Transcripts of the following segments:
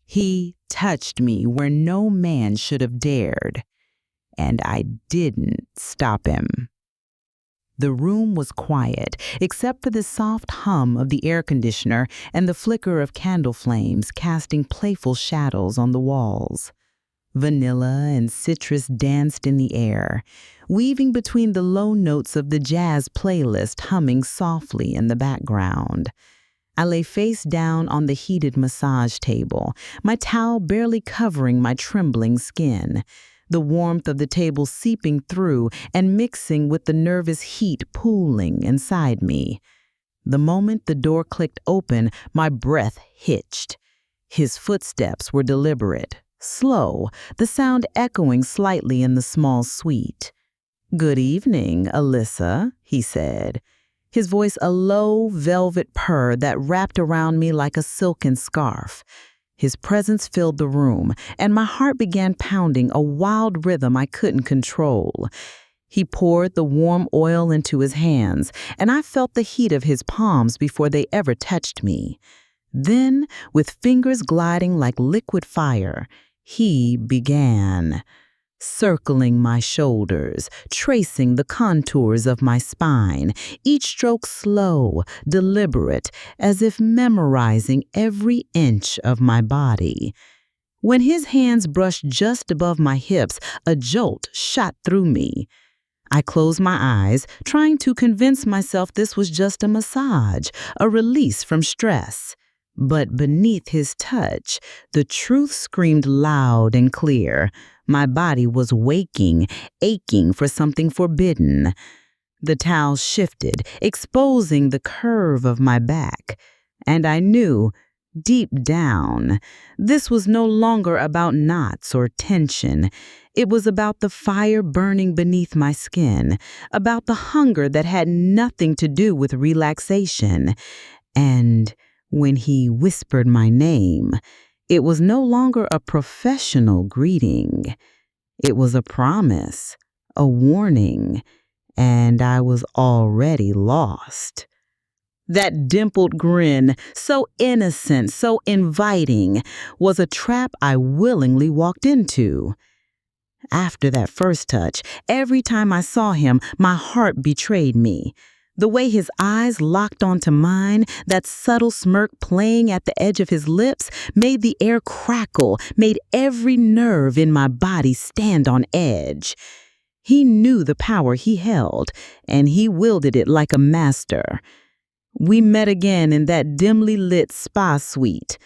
He touched me where no man should have dared, and I didn't stop him. The room was quiet, except for the soft hum of the air conditioner and the flicker of candle flames casting playful shadows on the walls. Vanilla and citrus danced in the air, weaving between the low notes of the jazz playlist humming softly in the background. I lay face down on the heated massage table, my towel barely covering my trembling skin, the warmth of the table seeping through and mixing with the nervous heat pooling inside me. The moment the door clicked open, my breath hitched. His footsteps were deliberate, slow, the sound echoing slightly in the small suite. "Good evening, Alyssa," he said, his voice a low, velvet purr that wrapped around me like a silken scarf. His presence filled the room, and my heart began pounding a wild rhythm I couldn't control. He poured the warm oil into his hands, and I felt the heat of his palms before they ever touched me. Then, with fingers gliding like liquid fire, he began, circling my shoulders, tracing the contours of my spine, each stroke slow, deliberate, as if memorizing every inch of my body. When his hands brushed just above my hips, a jolt shot through me. I closed my eyes, trying to convince myself this was just a massage, a release from stress. But beneath his touch, the truth screamed loud and clear. My body was waking, aching for something forbidden. The towel shifted, exposing the curve of my back. And I knew, deep down, this was no longer about knots or tension. It was about the fire burning beneath my skin, about the hunger that had nothing to do with relaxation. And when he whispered my name, it was no longer a professional greeting. It was a promise, a warning, and I was already lost. That dimpled grin, so innocent, so inviting, was a trap I willingly walked into. After that first touch, every time I saw him, my heart betrayed me. The way his eyes locked onto mine, that subtle smirk playing at the edge of his lips, made the air crackle, made every nerve in my body stand on edge. He knew the power he held, and he wielded it like a master. We met again in that dimly lit spa suite.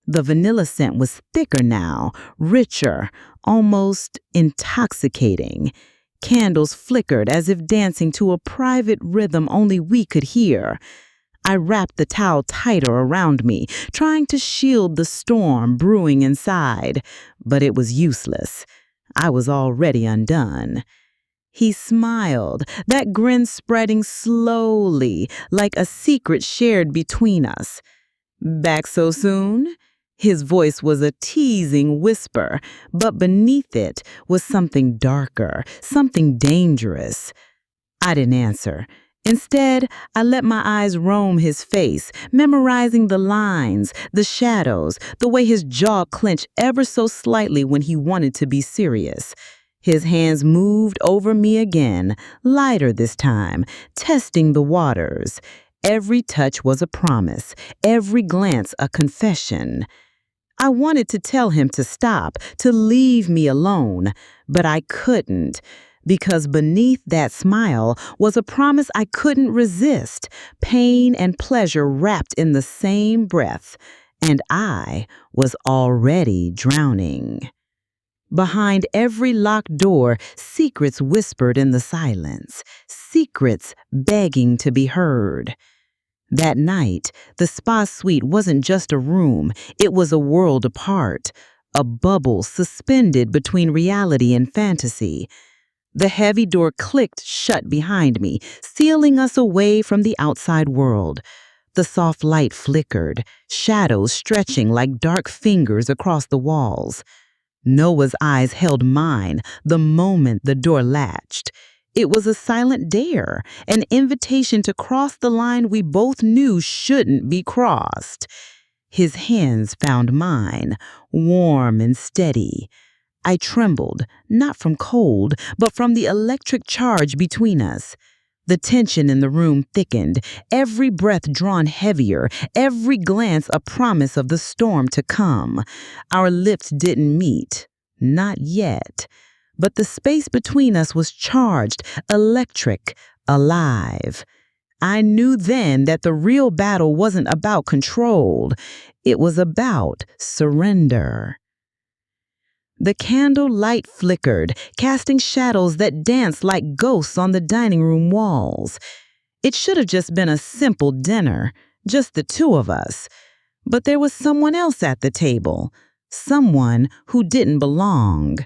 The vanilla scent was thicker now, richer, almost intoxicating. Candles flickered as if dancing to a private rhythm only we could hear. I wrapped the towel tighter around me, trying to shield the storm brewing inside, but it was useless. I was already undone. He smiled, that grin spreading slowly, like a secret shared between us. "Back so soon?" His voice was a teasing whisper, but beneath it was something darker, something dangerous. I didn't answer. Instead, I let my eyes roam his face, memorizing the lines, the shadows, the way his jaw clenched ever so slightly when he wanted to be serious. His hands moved over me again, lighter this time, testing the waters. Every touch was a promise, every glance a confession. I wanted to tell him to stop, to leave me alone, but I couldn't, because beneath that smile was a promise I couldn't resist, pain and pleasure wrapped in the same breath, and I was already drowning. Behind every locked door, secrets whispered in the silence, secrets begging to be heard. That night, the spa suite wasn't just a room, it was a world apart, a bubble suspended between reality and fantasy. The heavy door clicked shut behind me, sealing us away from the outside world. The soft light flickered, shadows stretching like dark fingers across the walls. Noah's eyes held mine the moment the door latched. It was a silent dare, an invitation to cross the line we both knew shouldn't be crossed. His hands found mine, warm and steady. I trembled, not from cold, but from the electric charge between us. The tension in the room thickened, every breath drawn heavier, every glance a promise of the storm to come. Our lips didn't meet, not yet. But the space between us was charged, electric, alive. I knew then that the real battle wasn't about control. It was about surrender. The candle light flickered, casting shadows that danced like ghosts on the dining room walls. It should have just been a simple dinner, just the two of us. But there was someone else at the table, someone who didn't belong.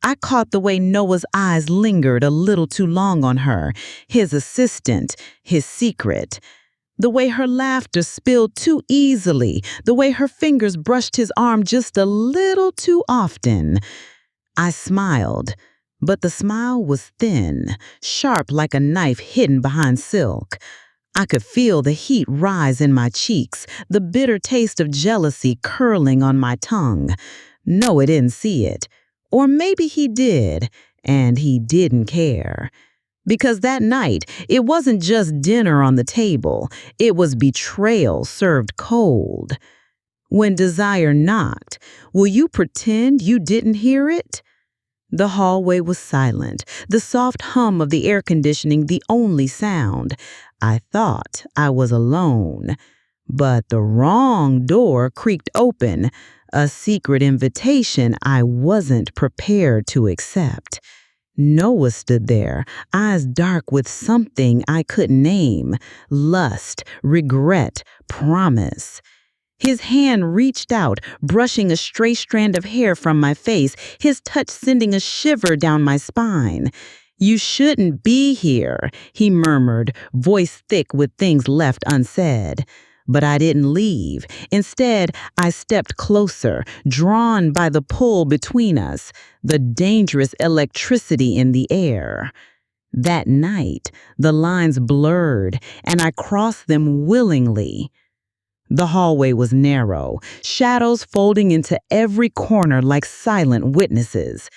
I caught the way Noah's eyes lingered a little too long on her, his assistant, his secret. The way her laughter spilled too easily, the way her fingers brushed his arm just a little too often. I smiled, but the smile was thin, sharp like a knife hidden behind silk. I could feel the heat rise in my cheeks, the bitter taste of jealousy curling on my tongue. Noah didn't see it. Or maybe he did, and he didn't care. Because that night, it wasn't just dinner on the table, it was betrayal served cold. When desire knocked, will you pretend you didn't hear it? The hallway was silent, the soft hum of the air conditioning the only sound. I thought I was alone. But the wrong door creaked open, a secret invitation I wasn't prepared to accept. Noah stood there, eyes dark with something I couldn't name, lust, regret, promise. His hand reached out, brushing a stray strand of hair from my face, his touch sending a shiver down my spine. "You shouldn't be here," he murmured, voice thick with things left unsaid. But I didn't leave. Instead, I stepped closer, drawn by the pull between us, the dangerous electricity in the air. That night, the lines blurred, and I crossed them willingly. The hallway was narrow, shadows folding into every corner like silent witnesses.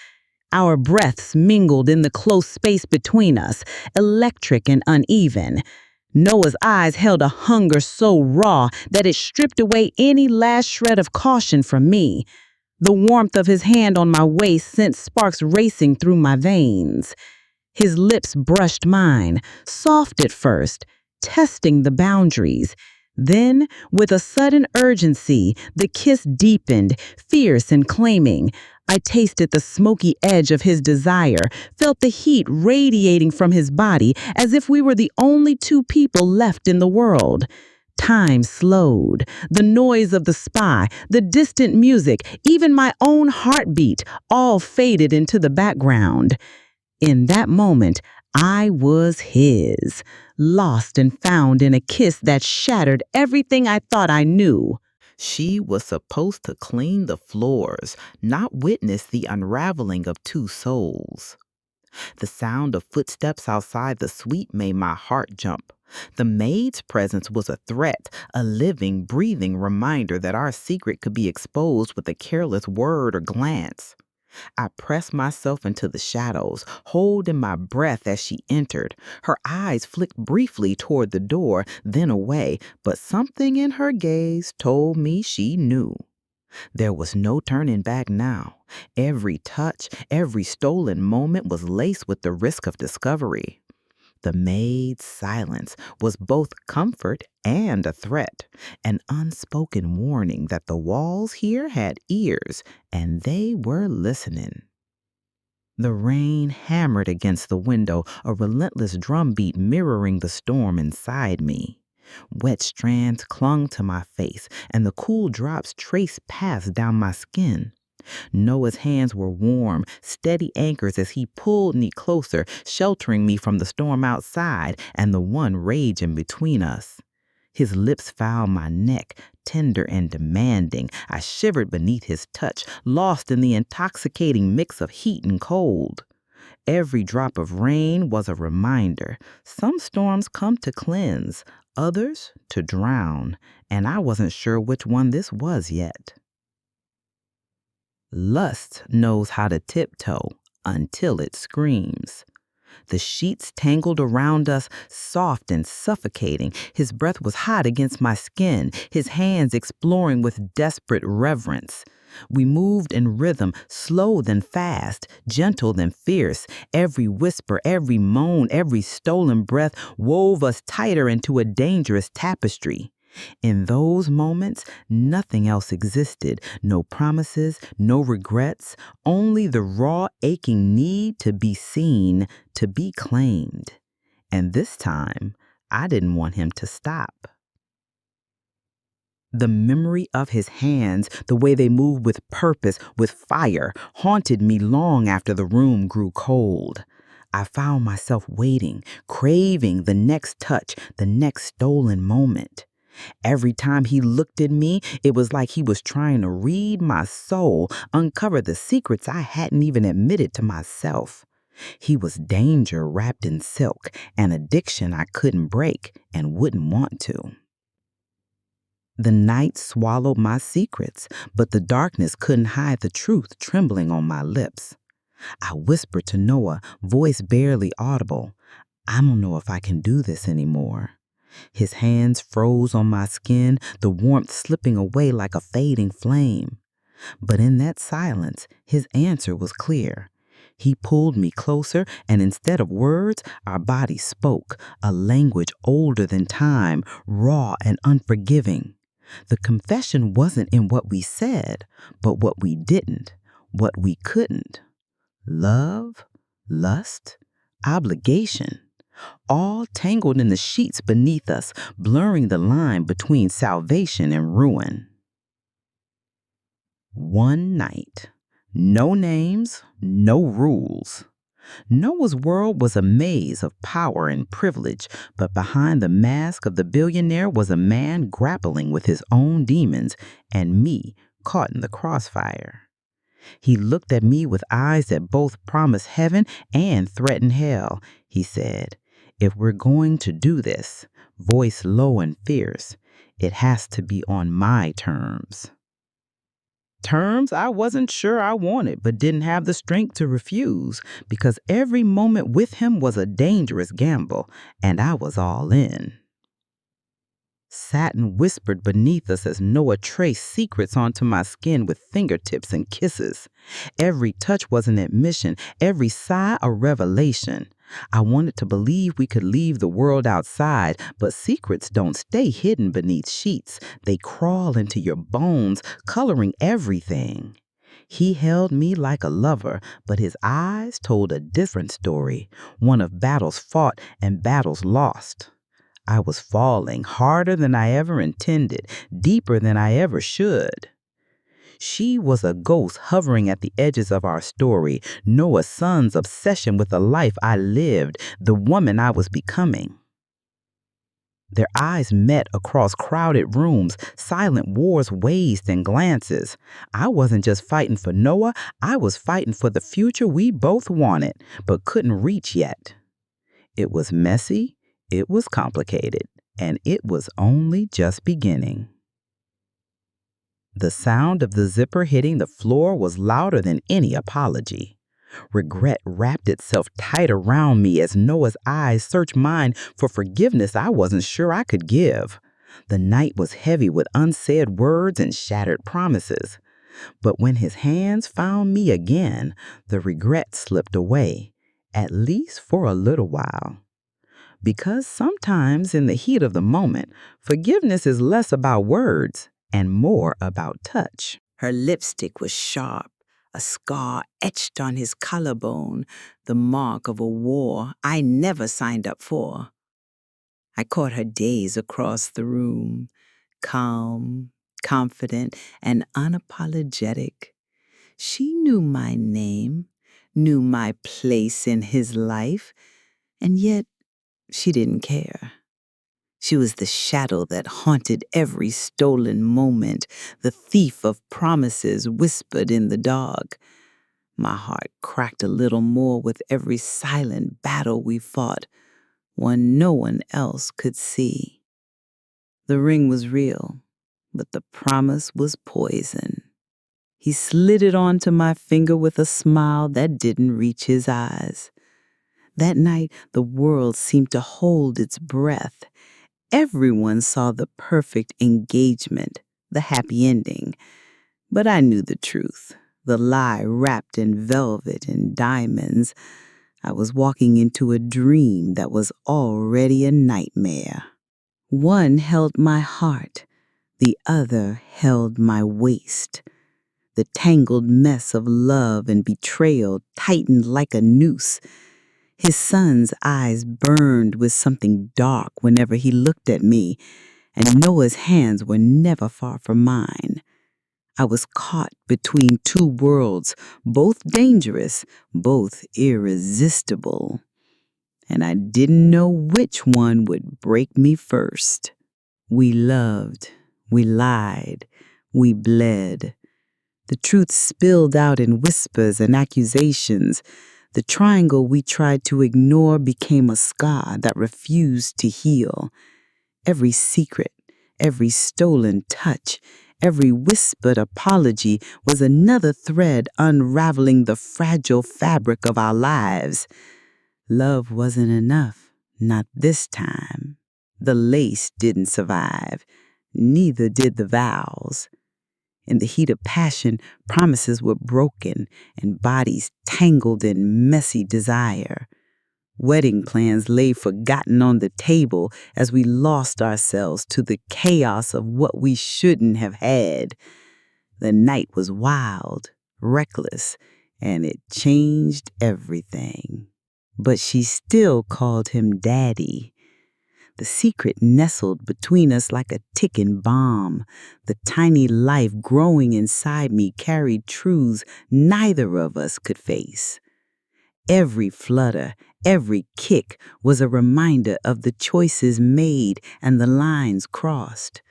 Our breaths mingled in the close space between us, electric and uneven. Noah's eyes held a hunger so raw that it stripped away any last shred of caution from me. The warmth of his hand on my waist sent sparks racing through my veins. His lips brushed mine, soft at first, testing the boundaries. Then, with a sudden urgency, the kiss deepened, fierce and claiming. I tasted the smoky edge of his desire, felt the heat radiating from his body as if we were the only two people left in the world. Time slowed. The noise of the spa, the distant music, even my own heartbeat, all faded into the background. In that moment, I was his, lost and found in a kiss that shattered everything I thought I knew. She was supposed to clean the floors, not witness the unraveling of two souls. The sound of footsteps outside the suite made my heart jump. The maid's presence was a threat, a living, breathing reminder that our secret could be exposed with a careless word or glance. I pressed myself into the shadows, holding my breath as she entered. Her eyes flicked briefly toward the door, then away, but something in her gaze told me she knew. There was no turning back now. Every touch, every stolen moment was laced with the risk of discovery. The maid's silence was both comfort and a threat, an unspoken warning that the walls here had ears and they were listening. The rain hammered against the window, a relentless drumbeat mirroring the storm inside me. Wet strands clung to my face, and the cool drops traced paths down my skin. Noah's hands were warm, steady anchors as he pulled me closer, sheltering me from the storm outside and the one raging between us. His lips found my neck, tender and demanding. I shivered beneath his touch, lost in the intoxicating mix of heat and cold. Every drop of rain was a reminder. Some storms come to cleanse, others to drown, and I wasn't sure which one this was yet. Lust knows how to tiptoe until it screams. The sheets tangled around us, soft and suffocating. His breath was hot against my skin, his hands exploring with desperate reverence. We moved in rhythm, slow then fast, gentle then fierce. Every whisper, every moan, every stolen breath wove us tighter into a dangerous tapestry. In those moments, nothing else existed. No promises, no regrets, only the raw, aching need to be seen, to be claimed. And this time, I didn't want him to stop. The memory of his hands, the way they moved with purpose, with fire, haunted me long after the room grew cold. I found myself waiting, craving the next touch, the next stolen moment. Every time he looked at me, it was like he was trying to read my soul, uncover the secrets I hadn't even admitted to myself. He was danger wrapped in silk, an addiction I couldn't break and wouldn't want to. The night swallowed my secrets, but the darkness couldn't hide the truth trembling on my lips. I whispered to Noah, voice barely audible, "I don't know if I can do this anymore." His hands froze on my skin, the warmth slipping away like a fading flame. But in that silence, his answer was clear. He pulled me closer, and instead of words, our bodies spoke, a language older than time, raw and unforgiving. The confession wasn't in what we said, but what we didn't, what we couldn't. Love, lust, obligation, all tangled in the sheets beneath us, blurring the line between salvation and ruin. One night, no names, no rules. Noah's world was a maze of power and privilege, but behind the mask of the billionaire was a man grappling with his own demons and me caught in the crossfire. He looked at me with eyes that both promised heaven and threatened hell. He said, "If we're going to do this," voice low and fierce, "it has to be on my terms." Terms I wasn't sure I wanted, but didn't have the strength to refuse, because every moment with him was a dangerous gamble, and I was all in. Satin whispered beneath us as Noah traced secrets onto my skin with fingertips and kisses. Every touch was an admission, every sigh a revelation. I wanted to believe we could leave the world outside, but secrets don't stay hidden beneath sheets. They crawl into your bones, coloring everything. He held me like a lover, but his eyes told a different story, one of battles fought and battles lost. I was falling harder than I ever intended, deeper than I ever should. She was a ghost hovering at the edges of our story, Noah's son's obsession with the life I lived, the woman I was becoming. Their eyes met across crowded rooms, silent wars waged in glances. I wasn't just fighting for Noah, I was fighting for the future we both wanted, but couldn't reach yet. It was messy, it was complicated, and it was only just beginning. The sound of the zipper hitting the floor was louder than any apology. Regret wrapped itself tight around me as Noah's eyes searched mine for forgiveness I wasn't sure I could give. The night was heavy with unsaid words and shattered promises. But when his hands found me again, the regret slipped away, at least for a little while. Because sometimes in the heat of the moment, forgiveness is less about words and more about touch. Her lipstick was sharp, a scar etched on his collarbone, the mark of a war I never signed up for. I caught her gaze across the room, calm, confident, and unapologetic. She knew my name, knew my place in his life, and yet she didn't care. She was the shadow that haunted every stolen moment, the thief of promises whispered in the dark. My heart cracked a little more with every silent battle we fought, one no one else could see. The ring was real, but the promise was poison. He slid it onto my finger with a smile that didn't reach his eyes. That night, the world seemed to hold its breath. Everyone saw the perfect engagement, the happy ending. But I knew the truth, the lie wrapped in velvet and diamonds. I was walking into a dream that was already a nightmare. One held my heart, the other held my waist. The tangled mess of love and betrayal tightened like a noose. His son's eyes burned with something dark whenever he looked at me, and Noah's hands were never far from mine. I was caught between two worlds, both dangerous, both irresistible. And I didn't know which one would break me first. We loved, we lied, we bled. The truth spilled out in whispers and accusations. The triangle we tried to ignore became a scar that refused to heal. Every secret, every stolen touch, every whispered apology was another thread unraveling the fragile fabric of our lives. Love wasn't enough, not this time. The lace didn't survive, neither did the vows. In the heat of passion, promises were broken and bodies tangled in messy desire. Wedding plans lay forgotten on the table as we lost ourselves to the chaos of what we shouldn't have had. The night was wild, reckless, and it changed everything. But she still called him Daddy. The secret nestled between us like a ticking bomb. The tiny life growing inside me carried truths neither of us could face. Every flutter, every kick was a reminder of the choices made and the lines crossed.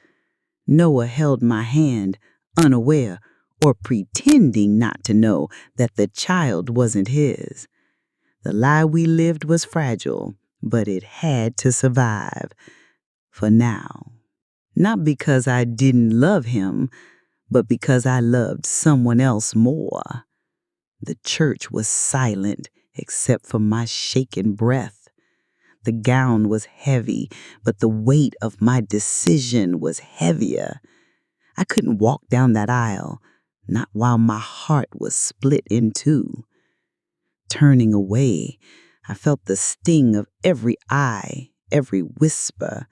Noah held my hand, unaware or pretending not to know that the child wasn't his. The lie we lived was fragile, but it had to survive. For now. Not because I didn't love him, but because I loved someone else more. The church was silent except for my shaken breath. The gown was heavy, but the weight of my decision was heavier. I couldn't walk down that aisle, not while my heart was split in two. Turning away, I felt the sting of every eye, every whisper,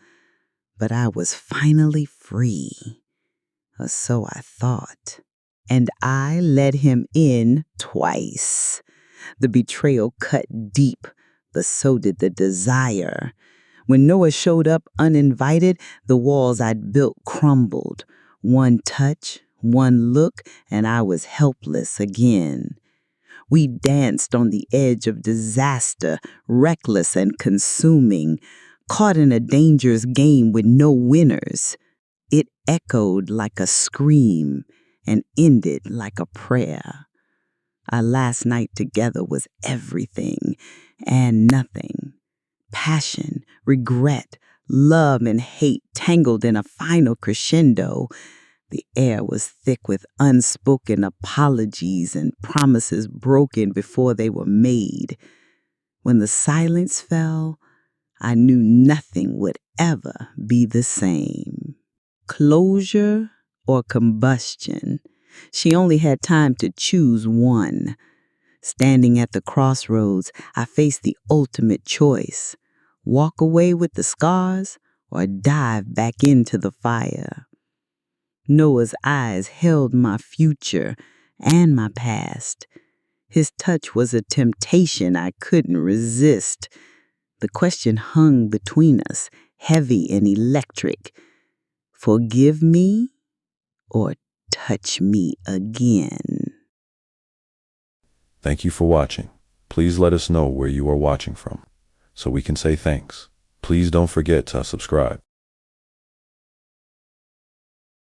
but I was finally free, or so I thought. And I let him in twice. The betrayal cut deep, but so did the desire. When Noah showed up uninvited, the walls I'd built crumbled. One touch, one look, and I was helpless again. We danced on the edge of disaster, reckless and consuming, caught in a dangerous game with no winners. It echoed like a scream and ended like a prayer. Our last night together was everything and nothing. Passion, regret, love, and hate tangled in a final crescendo. The air was thick with unspoken apologies and promises broken before they were made. When the silence fell, I knew nothing would ever be the same. Closure or combustion? She only had time to choose one. Standing at the crossroads, I faced the ultimate choice: walk away with the scars or dive back into the fire. Noah's eyes held my future and my past. His touch was a temptation I couldn't resist. The question hung between us, heavy and electric. Forgive me or touch me again. Thank you for watching. Please let us know where you are watching from so we can say thanks. Please don't forget to subscribe.